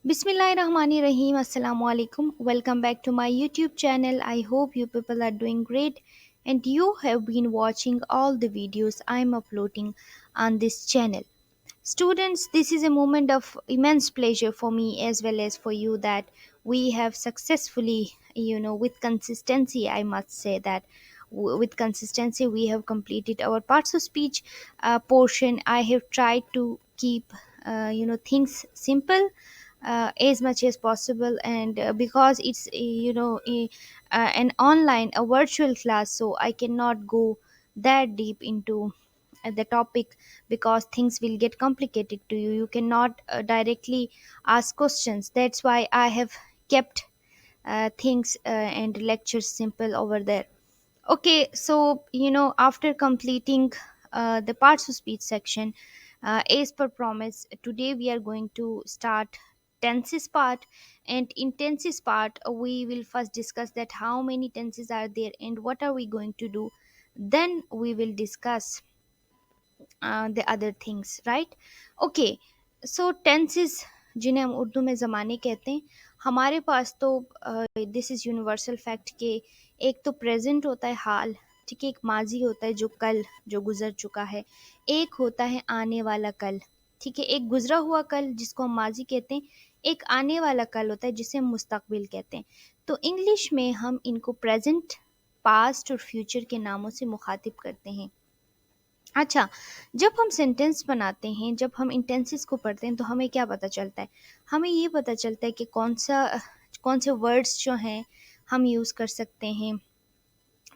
Bismillahirrahmanirrahim. Assalamu alaikum. Welcome back to my YouTube channel. I hope you people are doing great and you have been watching all the videos I'm uploading on this channel. Students, this is a moment of immense pleasure for me as well as for you that we have successfully, with consistency, I must say that with consistency, we have completed our parts of speech portion. I have tried to keep, things simple as much as possible, and because it's an online, a virtual class, so I cannot go that deep into the topic because things will get complicated to you. You cannot directly ask questions. That's why I have kept things and lectures simple over there. Okay, so after completing the parts of speech section, as per promise, today we are going to start tenses part. And in tenses part, we will first discuss that how many tenses are there and what are we going to do. Then we will discuss the other things, right? Okay, so tenses जिन्हें हम उर्दू में ज़माने कहते हैं, हमारे पास तो this is universal fact के एक तो प्रेजेंट होता है हाल, ठीक है, एक माजी होता है जो कल, जो गुजर चुका है, एक होता है आने वाला कल, ठीक है, एक गुजरा हुआ कल जिसको हम माजी कहते हैं, एक आने वाला कल होता है जिसे हम मुस्तकबिल कहते हैं। तो इंग्लिश में हम इनको प्रेजेंट, पास्ट और फ्यूचर के नामों से मुखातिब करते हैं। अच्छा, जब हम सेंटेंस बनाते हैं, जब हम इंटेंसिस को पढ़ते हैं तो हमें क्या पता चलता है? हमें ये पता चलता है कि कौन से वर्ड्स जो हैं हम यूज़ कर सकते हैं।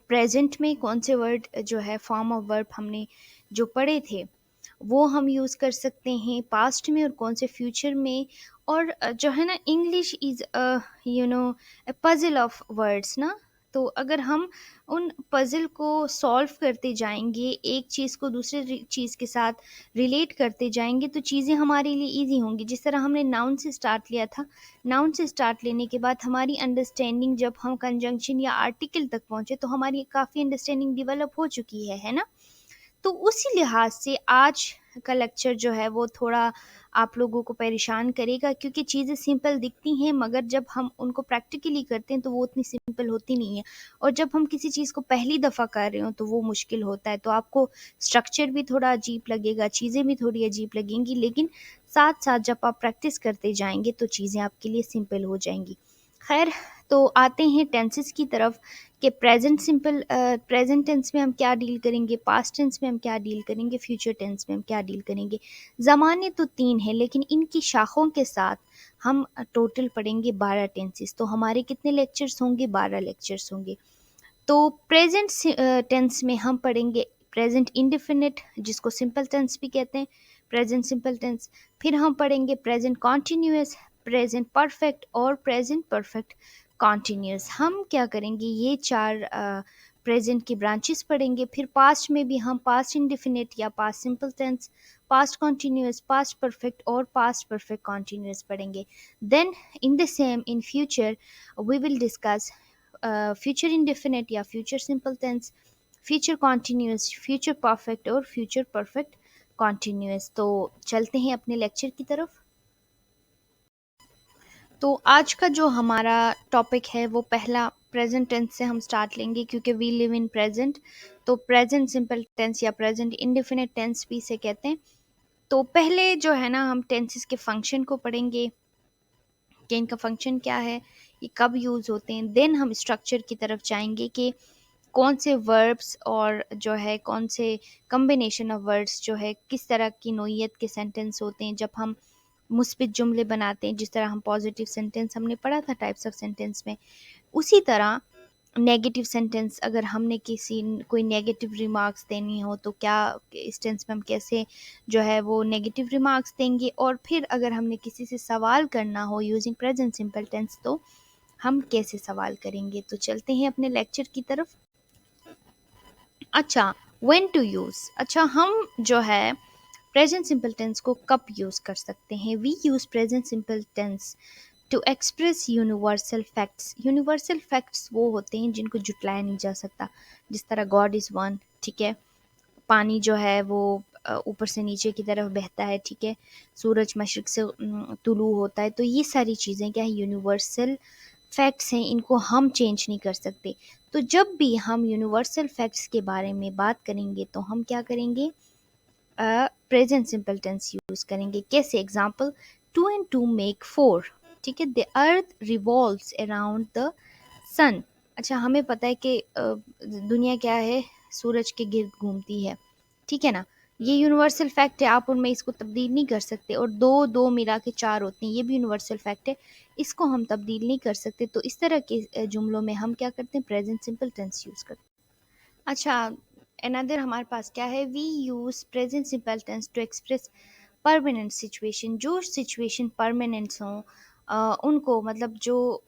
प्रेज़ेंट में कौन से वर्ड जो है फॉर्म ऑफ वर्ब हमने जो पढ़े थे, वो हम यूज़ कर सकते हैं पास्ट में, और कौन से फ्यूचर में। और जो है ना, English is a puzzle of words ना। तो अगर हम उन पज़ल को सॉल्व करते जाएँगे, एक चीज़ को दूसरे चीज़ के साथ रिलेट करते जाएँगे, तो चीज़ें हमारे लिए ईज़ी होंगी। जिस तरह हमने नाउन से स्टार्ट लिया था, नाउन से स्टार्ट लेने के बाद हमारी अंडरस्टैंडिंग, जब हम कंजंक्शन या आर्टिकल तक पहुँचे तो हमारी काफ़ी अंडरस्टैंडिंग डेवलप हो चुकी है ना? तो उसी लिहाज से आज का लेक्चर जो है वो थोड़ा आप लोगों को परेशान करेगा, क्योंकि चीज़ें सिंपल दिखती हैं मगर जब हम उनको प्रैक्टिकली करते हैं तो वो उतनी सिंपल होती नहीं है, और जब हम किसी चीज़ को पहली दफ़ा कर रहे हो तो वो मुश्किल होता है। तो आपको स्ट्रक्चर भी थोड़ा अजीब लगेगा, चीज़ें भी थोड़ी अजीब लगेंगी, लेकिन साथ साथ जब आप प्रैक्टिस करते जाएंगे तो चीज़ें आपके लिए सिंपल हो जाएंगी। खैर, तो आते हैं टेंसेस की तरफ कि प्रेजेंट टेंस में हम क्या डील करेंगे, पास्ट टेंस में हम क्या डील करेंगे, फ्यूचर टेंस में हम क्या डील करेंगे। ज़माने तो 3 हैं, लेकिन इनकी शाखों के साथ हम टोटल पढ़ेंगे 12 टेंसेस। तो हमारे कितने लेक्चर्स होंगे? 12 लेक्चर्स होंगे। तो प्रेजेंट टेंस में हम पढ़ेंगे प्रेजेंट इंडेफिनिट, जिसको सिंपल टेंस भी कहते हैं, प्रेजेंट सिंपल टेंस। फिर हम पढ़ेंगे प्रेजेंट कॉन्टीन्यूअस, प्रेजेंट परफेक्ट और प्रेजेंट परफेक्ट कॉन्टीन्यूअस। हम क्या करेंगे, ये 4 प्रेजेंट की ब्रांचेस पढ़ेंगे। फिर पास्ट में भी हम पास्ट इंडेफिनिट या past simple tense, past continuous, past perfect और पास्ट परफेक्ट कॉन्टीन्यूअस पढ़ेंगे। Then in the same in future we will discuss future indefinite या future simple tense, future continuous, future perfect और future perfect continuous. तो चलते हैं अपने lecture की तरफ। तो आज का जो हमारा टॉपिक है वो पहला प्रेजेंट टेंस से हम स्टार्ट लेंगे, क्योंकि वी लिव इन प्रेजेंट। तो प्रेजेंट सिंपल टेंस या प्रेजेंट इंडेफिनिट टेंस भी इसे कहते हैं। तो पहले जो है ना, हम टेंसेस के फंक्शन को पढ़ेंगे कि इनका फंक्शन क्या है, ये कब यूज़ होते हैं। देन हम स्ट्रक्चर की तरफ जाएंगे कि कौन से वर्ब्स और जो है कौन से कम्बिनेशन ऑफ वर्ड्स जो है किस तरह की नोयत के सेंटेंस होते हैं जब हम मुस्बित जुमले बनाते हैं। जिस तरह हम पॉजिटिव सेंटेंस हमने पढ़ा था टाइप्स ऑफ सेंटेंस में, उसी तरह नेगेटिव सेंटेंस, अगर हमने किसी कोई नेगेटिव रिमार्क्स देनी हो तो क्या इस टेंस में हम कैसे जो है वो नेगेटिव रिमार्क्स देंगे। और फिर अगर हमने किसी से सवाल करना हो यूजिंग प्रेजेंट सिंपल टेंस तो हम कैसे सवाल करेंगे। तो चलते हैं अपने लेक्चर की तरफ। अच्छा, व्हेन टू यूज़। अच्छा, हम जो है प्रेजेंट सिंपल टेंस को कब यूज़ कर सकते हैं? We use present simple tense to express universal facts. Universal facts वो होते हैं जिनको जुटलाया नहीं जा सकता, जिस तरह गॉड इज़ वन, ठीक है, पानी जो है वो ऊपर से नीचे की तरफ बहता है, ठीक है, सूरज मशरिक से तुलू होता है। तो ये सारी चीज़ें क्या है, यूनिवर्सल फैक्ट्स हैं, इनको हम चेंज नहीं कर सकते। तो जब भी हम यूनिवर्सल फैक्ट्स के बारे में बात करेंगे तो हम क्या करेंगे, प्रेजेंट सिंपल टेंस यूज करेंगे। कैसे? एग्जाम्पल, 2 and 2 make 4, ठीक है, the earth revolves around the sun. अच्छा, हमें पता है कि दुनिया क्या है, सूरज के गिर्द घूमती है, ठीक है ना। ये यूनिवर्सल फैक्ट है, आप उनमें इसको तब्दील नहीं कर सकते। और दो दो मिला के चार होते हैं, ये भी यूनिवर्सल फैक्ट है, इसको हम तब्दील नहीं कर सकते। तो इस तरह के जुमलों में हम क्या करते हैं, प्रेजेंट सिंपल टेंस यूज़ करते हैं। अच्छा, अनदर हमारे पास क्या है, we use present simple tense to express permanent situation. जो सिचुएशन परमानेंट्स हों, उनको मतलब जो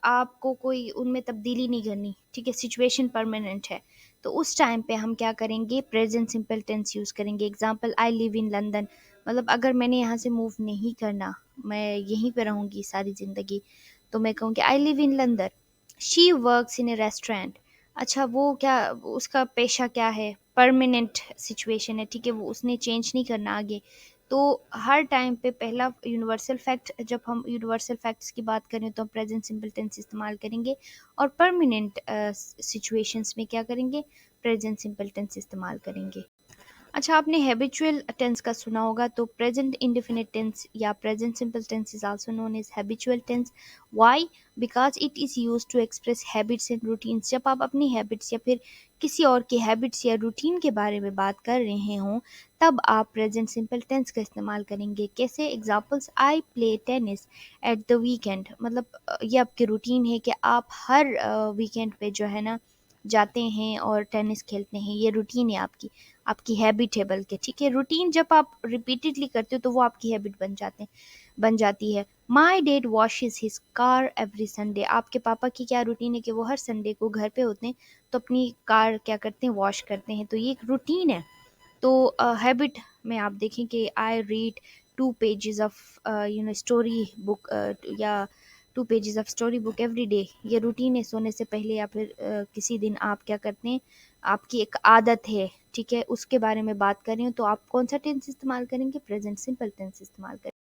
आपको कोई उनमें तब्दीली नहीं करनी, ठीक है, सिचुएशन परमानेंट है, तो उस टाइम पे हम क्या करेंगे, प्रेजेंट सिंपल टेंस यूज़ करेंगे। Example, I live in London, मतलब अगर मैंने यहाँ से मूव नहीं करना, मैं यहीं पे रहूँगी सारी ज़िंदगी, तो मैं कहूँगी I live in London. She works in A restaurant. अच्छा, वो क्या, उसका पेशा क्या है, परमानेंट सिचुएशन है, ठीक है, वो उसने चेंज नहीं करना आगे। तो हर टाइम पे पहला यूनिवर्सल फैक्ट, जब हम यूनिवर्सल फैक्ट्स की बात करें तो हम प्रेजेंट सिंपल टेंस इस्तेमाल करेंगे, और परमानेंट सिचुएशंस में क्या करेंगे, प्रेजेंट सिंपल टेंस इस्तेमाल करेंगे। अच्छा, आपने हैबिचुअल टेंस का सुना होगा, तो प्रेजेंट इंडेफिनिट टेंस या present simple tense is also known as habitual tense. Why? Because it is used to express habits and routines. जब आप अपनी हैबिट्स या फिर किसी और की हैबिट्स या रूटीन के बारे में बात कर रहे हों, तब आप प्रेजेंट सिंपल टेंस का इस्तेमाल करेंगे। कैसे? Examples, I play tennis at the weekend, मतलब ये आपकी रूटीन है कि आप हर वीकेंड पे जो है ना जाते हैं और टेनिस खेलते हैं, ये रूटीन है आपकी, आपकी हैबिट है बल्कि, ठीक है। रूटीन जब आप रिपीटेडली करते हो तो वो आपकी हैबिट बन जाती है। My dad washes his car every Sunday. आपके पापा की क्या रूटीन है कि वो हर संडे को घर पे होते हैं तो अपनी कार क्या करते हैं, वॉश करते हैं, तो ये एक रूटीन है। तो हैबिट में आप देखें कि I read 2 pages of story book, या 2 pages of story book every day, ये रूटीन है। सोने से पहले या फिर किसी दिन आप क्या करते हैं, आपकी एक आदत है, ठीक है, उसके बारे में बात कर रहे हो, तो आप कौन सा टेंस इस्तेमाल करेंगे, प्रेजेंट सिंपल टेंस इस्तेमाल करेंगे।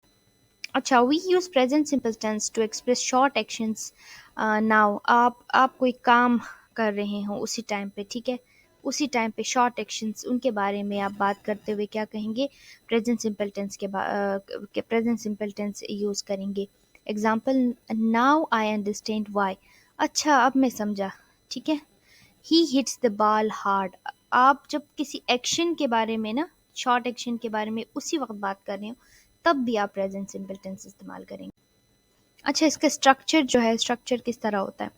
अच्छा, we use present simple tense to express short actions. Now आप कोई काम कर रहे हो उसी टाइम पे, ठीक है, उसी टाइम पे शॉर्ट एक्शंस, उनके बारे में आप बात करते हुए क्या कहेंगे, प्रेजेंट सिंपल टेंस के प्रेजेंट सिंपल टेंस यूज़ करेंगे। Example, now I understand why. अच्छा, अब मैं समझा, ठीक है। He hits the ball hard. आप जब किसी एक्शन के बारे में ना, शॉर्ट एक्शन के बारे में उसी वक्त बात कर रहे हो, तब भी आप प्रेजेंट सिंपल टेंस इस्तेमाल करेंगे। अच्छा, इसका स्ट्रक्चर जो है, स्ट्रक्चर किस तरह होता है,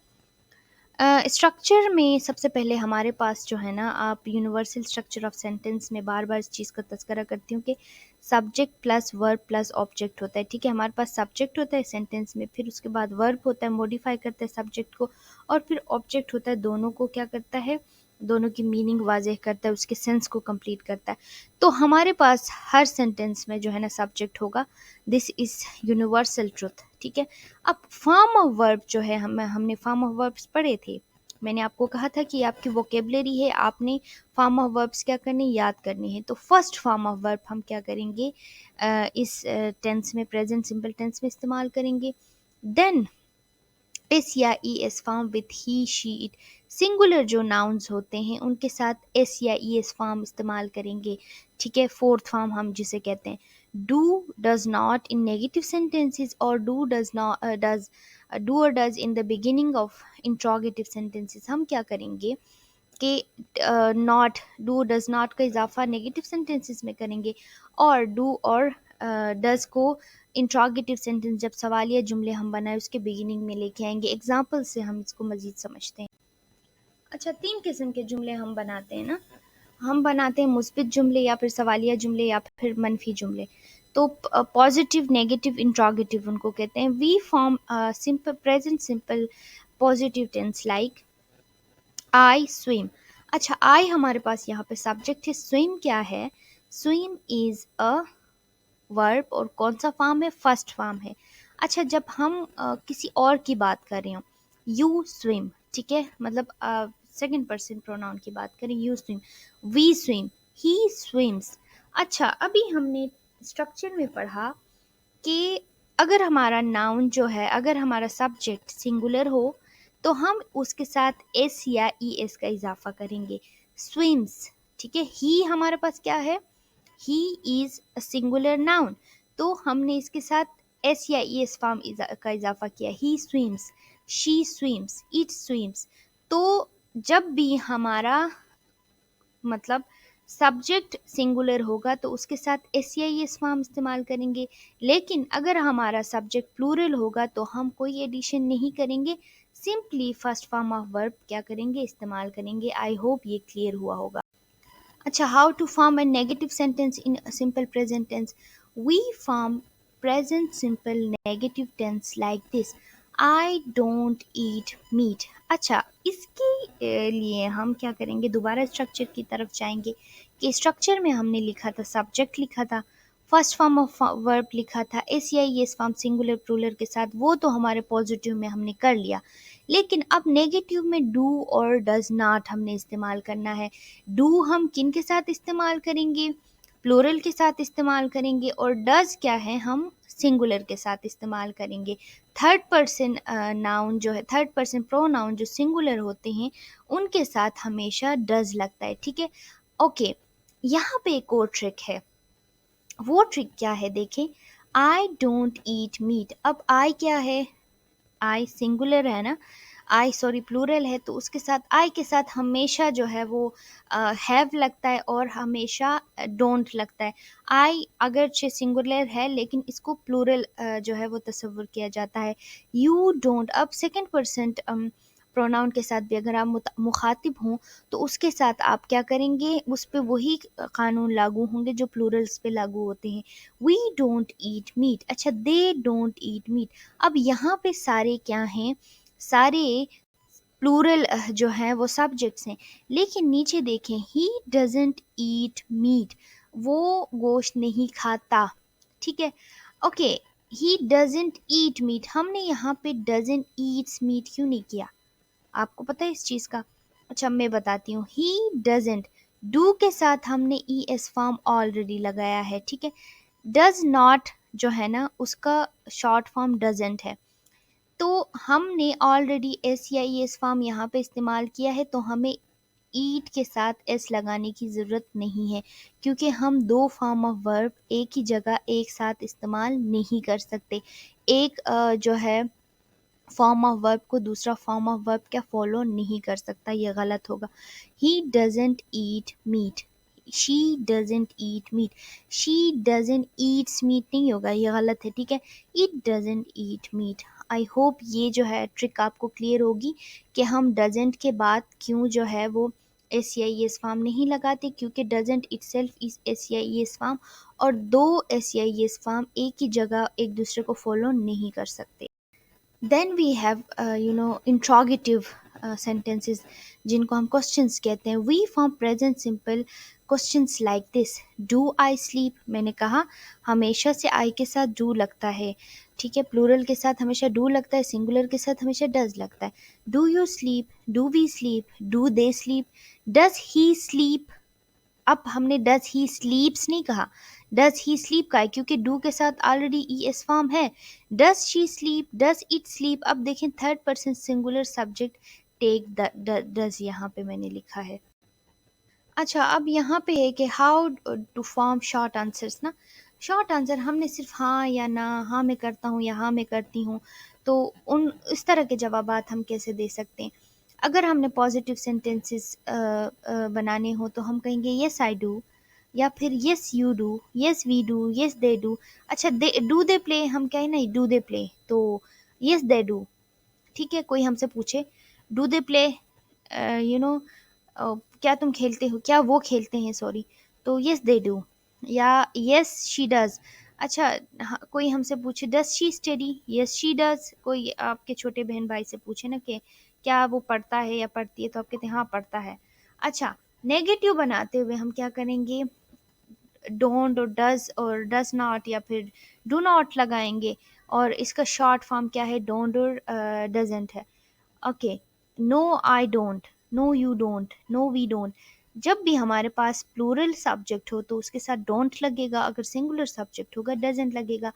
स्ट्रक्चर में सबसे पहले हमारे पास जो है ना, आप यूनिवर्सल स्ट्रक्चर ऑफ सेंटेंस में बार बार इस चीज़ का तज़करा करती हूँ कि subject plus verb plus object होता है, ठीक है। हमारे पास सब्जेक्ट होता है सेंटेंस में, फिर उसके बाद वर्ब होता है, मॉडिफाई करता है सब्जेक्ट को, और फिर ऑब्जेक्ट होता है, दोनों को क्या करता है, दोनों की मीनिंग वाज़ेह करता है, उसके सेंस को कंप्लीट करता है। तो हमारे पास हर सेंटेंस में जो है ना सब्जेक्ट होगा, दिस इज़ यूनिवर्सल ट्रुथ, ठीक है। अब फॉर्म ऑफ वर्ब जो है, हमने फॉर्म ऑफ वर्ब्स पढ़े थे, मैंने आपको कहा था कि आपकी वोकेबलरी है, आपने फॉर्म ऑफ वर्ब्स क्या करनी, याद करनी है। तो फर्स्ट फॉर्म ऑफ वर्ब हम क्या करेंगे, इस टेंस में, प्रेजेंट सिंपल टेंस में इस्तेमाल करेंगे। देन एस या ई S form with he she it. Singular जो नाउन्स होते हैं उनके साथ एस या ई एस फॉर्म इस्तेमाल करेंगे, ठीक है। फोर्थ फॉर्म हम जिसे कहते हैं do, does not in negative sentences, और do does not does do और does in the beginning of interrogative sentences. हम क्या करेंगे कि नॉट, डू डज नॉट का इजाफा नेगेटिव सेंटेंसेस में करेंगे, और डू और डज को इंट्रोगेटिव सेंटेंस, जब सवालिया जुमले हम बनाए उसके बिगिनिंग में लेके आएंगे। एग्जाम्पल से हम इसको मजीद समझते हैं। अच्छा, 3 किस्म के जुमले हम बनाते हैं ना, हम बनाते हैं मुस्बित जुमले, या फिर सवालिया जुमले, या फिर मनफी जुमले। तो पॉजिटिव, नेगेटिव, इंट्रोगेटिव उनको कहते हैं। We form simple present simple positive tense like I swim. अच्छा, आई हमारे पास यहाँ पे सब्जेक्ट है, स्विम क्या है, स्विम इज अ वर्ब, और कौन सा फॉर्म है, फर्स्ट फॉर्म है। अच्छा, जब हम किसी और की बात कर रहे हो, यू स्विम, ठीक है, मतलब सेकंड पर्सन प्रोनाउन की बात करें, you swim, we swim, he swims. अच्छा, अभी हमने स्ट्रक्चर में पढ़ा कि अगर हमारा नाउन जो है, अगर हमारा सब्जेक्ट सिंगुलर हो तो हम उसके साथ एस या ई एस का इजाफा करेंगे। स्विम्स, ठीक है, ही हमारे पास क्या है, he is a singular noun, तो हमने इसके साथ एस या ई एस फॉर्म का इजाफा किया। He swims, she swims, it swims. तो जब भी हमारा मतलब सब्जेक्ट सिंगुलर होगा तो उसके साथ एस या ई एस फॉर्म इस्तेमाल करेंगे। लेकिन अगर हमारा सब्जेक्ट प्लूरल होगा तो हम कोई एडिशन नहीं करेंगे, simply first form of verb क्या करेंगे, इस्तेमाल करेंगे। आई होप ये क्लियर हुआ होगा। अच्छा, how to form a negative sentence in a simple present tense? We form present simple negative tense like this: I don't eat meat. अच्छा, इसके लिए हम क्या करेंगे, दोबारा स्ट्रक्चर की तरफ जाएंगे कि स्ट्रक्चर में हमने लिखा था, सब्जेक्ट लिखा था, फर्स्ट फॉर्म ऑफ वर्ब लिखा था एस या एस फॉर्म सिंगुलर प्लूरल के साथ, वो तो हमारे पॉजिटिव में हमने कर लिया। लेकिन अब नेगेटिव में डू और डज नॉट हमने इस्तेमाल करना है। डू हम किन के साथ इस्तेमाल करेंगे, प्लूरल के साथ इस्तेमाल करेंगे, और डज क्या है, हम सिंगुलर के साथ इस्तेमाल करेंगे। थर्ड पर्सन नाउन जो है, थर्ड पर्सन प्रोनाउन जो सिंगुलर होते हैं उनके साथ हमेशा डज लगता है, ठीक है। ओके, यहाँ पे एक और ट्रिक है। वो ट्रिक क्या है, देखें, आई डोंट ईट मीट। अब आई क्या है, आई सिंगुलर है ना, आई सॉरी प्लूरल है, तो उसके साथ आई के साथ हमेशा जो है वो हैव लगता है और हमेशा डोंट लगता है। आई अगरचे सिंगुलर है लेकिन इसको प्लूरल जो है वो तस्वुर किया जाता है। यू डोंट, अब सेकंड पर्सन प्रोनाउन के साथ भी अगर आप मुखातिब हों तो उसके साथ आप क्या करेंगे, उस पे वही कानून लागू होंगे जो प्लूरल्स पे लागू होते हैं। वी डोंट ईट मीट, अच्छा दे डोंट ईट मीट। अब यहाँ पे सारे क्या हैं, सारे प्लूरल जो हैं वो सब्जेक्ट्स हैं। लेकिन नीचे देखें, ही डजंट ईट मीट, वो गोश्त नहीं खाता, ठीक है। Okay, he doesn't eat meat, हमने यहाँ पे डजंट ईट्स मीट क्यों नहीं किया, आपको पता है इस चीज़ का? अच्छा, मैं बताती हूँ। ही डजंट, डू के साथ हमने ई एस फॉर्म ऑलरेडी लगाया है, ठीक है। डज नॉट जो है ना, उसका शॉर्ट फॉर्म डजेंट है, तो हमने ऑलरेडी एस या ई एस फॉर्म यहाँ पे इस्तेमाल किया है, तो हमें ईट के साथ एस लगाने की ज़रूरत नहीं है, क्योंकि हम दो फॉर्म ऑफ वर्ब एक ही जगह एक साथ इस्तेमाल नहीं कर सकते। एक जो है फॉर्म ऑफ वर्ब को दूसरा फॉर्म ऑफ वर्ब क्या फॉलो नहीं कर सकता, ये गलत होगा। He doesn't eat meat, she doesn't eat meat, she doesn't eats meat नहीं होगा, ये गलत है, ठीक है। It doesn't eat meat. I hope ये जो है ट्रिक आपको क्लियर होगी कि हम डजेंट के बाद क्यों जो है वो एस या ई एस फॉर्म नहीं लगाते, क्योंकि डजेंट इटसेल्फ इज एस या ई एस फॉर्म, और दो एस या ई एस फॉर्म एक ही जगह एक दूसरे को फॉलो नहीं कर सकते। Then we have interrogative sentences जिनको हम क्वेश्चंस कहते हैं। We form present simple questions like this: do I sleep, मैंने कहा हमेशा से आई के साथ डू लगता है, ठीक है, प्लूरल के साथ हमेशा डू लगता है, सिंगुलर के साथ हमेशा डज लगता है। Do you sleep, do we sleep, do they sleep, does he sleep. अब हमने डज ही स्लीप्स नहीं कहा, डज ही स्लीप का है, क्योंकि डू के साथ ऑलरेडी ई एस फॉर्म है। Does she sleep, does it sleep. अब देखें, third person singular subject take the does यहाँ पे मैंने लिखा है। अच्छा, अब यहाँ पे है कि how to form short answers ना। शॉर्ट आंसर हमने सिर्फ हाँ या ना, हाँ मैं करता हूँ या हाँ मैं करती हूँ, तो उन इस तरह के जवाबात हम कैसे दे सकते हैं। अगर हमने पॉजिटिव सेंटेंसेस बनाने हो तो हम कहेंगे येस आई डू, या फिर yes you do, yes we do, yes they do. अच्छा, दे डू दे प्ले, हम कहें ना डू दे प्ले, तो येस दे डू, ठीक है। कोई हमसे पूछे do they play, you know क्या तुम खेलते हो, क्या वो खेलते हैं, सॉरी, तो यस दे डू, या यस शी डज। अच्छा, कोई हमसे पूछे does she study, yes she does. कोई आपके छोटे बहन भाई से पूछे ना कि क्या वो पढ़ता है या पढ़ती है, तो आप कहते हैं हाँ पढ़ता है। अच्छा, नेगेटिव बनाते हुए हम क्या करेंगे, डोंट और डज और डज नॉट या फिर डू नॉट लगाएंगे, और इसका शॉर्ट फॉर्म क्या है, डोंट और डजेंट है। Okay, no I don't, no you don't, no we don't. जब भी हमारे पास प्लूरल सब्जेक्ट हो तो उसके साथ डोंट लगेगा, अगर सिंगुलर सब्जेक्ट होगा डजंट लगेगा।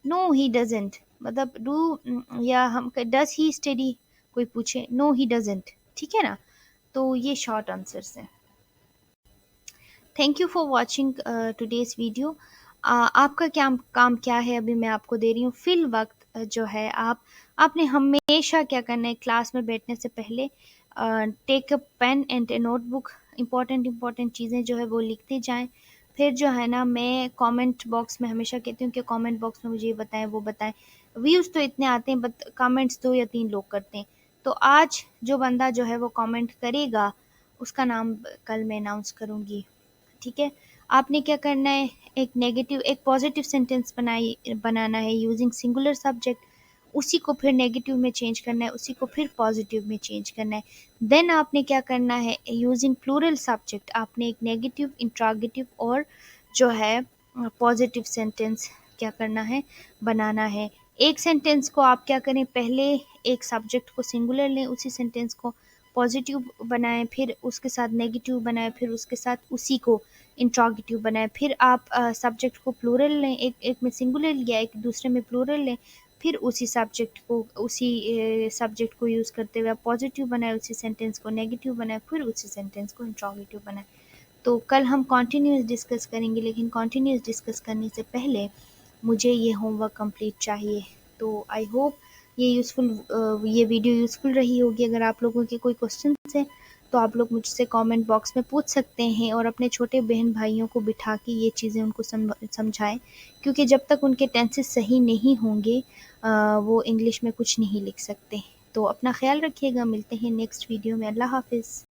नो ही डजंट, मतलब डू या हम डज ही स्टडी कोई पूछे, नो ही डजंट, ठीक है ना। तो ये शॉर्ट आंसर्स हैं। Thank you for watching today's video. आपका क्या काम क्या है, अभी मैं आपको दे रही हूँ फिल वक्त। जो है आपने हमेशा क्या करना है, क्लास में बैठने से पहले take a pen and a notebook, important चीज़ें जो है वो लिखते जाएं। फिर जो है ना, मैं कमेंट बॉक्स में हमेशा कहती हूँ कि कमेंट बॉक्स में मुझे ये बताएं वो बताएं। व्यूज़ तो इतने आते हैं बट कमेंट्स 2 या 3 लोग करते हैं। तो आज जो बंदा जो है वो कमेंट करेगा उसका नाम कल मैं अनाउंस करूँगी, ठीक है। आपने क्या करना है, एक पॉजिटिव सेंटेंस बनाना है यूजिंग सिंगुलर सब्जेक्ट, उसी को फिर नेगेटिव में चेंज करना है, उसी को फिर पॉजिटिव में चेंज करना है। देन आपने क्या करना है, यूजिंग प्लूरल सब्जेक्ट आपने एक नेगेटिव, इंट्रोगेटिव और जो है पॉजिटिव सेंटेंस क्या करना है, बनाना है। एक सेंटेंस को आप क्या करें, पहले एक सब्जेक्ट को सिंगुलर लें, उसी सेंटेंस को पॉजिटिव बनाएं, फिर उसके साथ नेगेटिव बनाएं, फिर उसके साथ उसी को इंट्रोगेटिव बनाएं। फिर आप सब्जेक्ट को प्लूरल लें, एक में सिंगुलर लिया, एक दूसरे में प्लूरल लें, फिर उसी सब्जेक्ट को यूज़ करते हुए आप पॉजिटिव बनाए, उसी सेंटेंस को नेगेटिव बनाए, फिर उसी सेंटेंस को इंट्रोगेटिव बनाए। तो कल हम कॉन्टिन्यूस डिस्कस करेंगे, लेकिन कॉन्टिन्यूस डिस्कस करने से पहले मुझे ये होमवर्क कंप्लीट चाहिए। तो आई होप ये वीडियो यूज़फुल रही होगी। अगर आप लोगों के कोई क्वेश्चन हैं तो आप लोग मुझसे कमेंट बॉक्स में पूछ सकते हैं, और अपने छोटे बहन भाइयों को बिठा के ये चीज़ें उनको समझाएं, क्योंकि जब तक उनके टेंसेस सही नहीं होंगे वो इंग्लिश में कुछ नहीं लिख सकते। तो अपना ख्याल रखिएगा, मिलते हैं नेक्स्ट वीडियो में। अल्लाह हाफिज़।